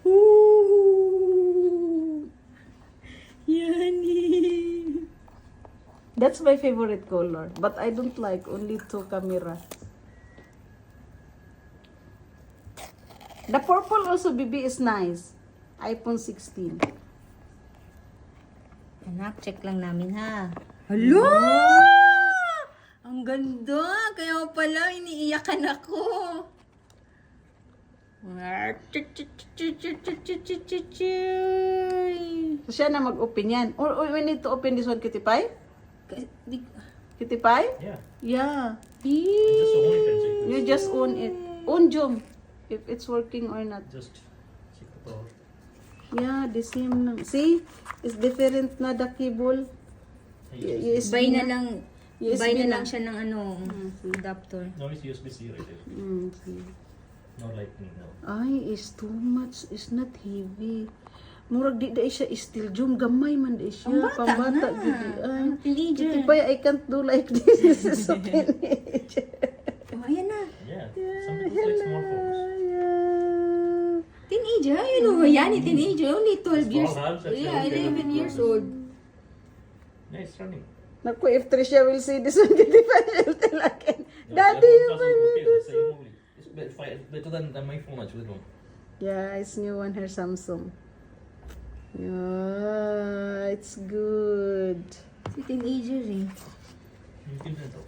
Ooh. Yani. That's my favorite color, but I don't like only 2 camera. The purple also, BB, is nice. iPhone 16. Anak, check lang namin ha. Hala! Ang ganda! Kaya pala iniiyakan ako. So, siya na mag-open yan. Or we need to open this one, Kitty Pie? Kitty Pie? Yeah. Yeah. Just own it and check. You just own it. Own Jom. If it's working or not. Just check the power. Yeah, the same lang. See? It's different na the cable. USB Buy na lang. USB Buy na na. lang siya ng adapter. No, it's USB-C right there. See. No lightning, no. Ay, it's too much. It's not heavy. Murag di siya steel. Jom, gamay man di siya. Pambata na. Gudi. Ay, Teenager. Kitty Pie, I can't do like this. This is so teenager. Oh, ayan na. Yeah, some people like small phones. Yeah. Teenager? You know ba yan? Teenager. Only 12 years. Small hands, that's Yeah, okay. 11 years old. Yeah, it's running. Naku, if Tricia will see this one, Kitty Pie, she'll tell again. No, Daddy, that you phone buy doesn't me okay, this the same one. only. It's better than my phone actually. No. Yeah, it's new one, her Samsung. Yeah, it's good. Si teenager eh. You can tell.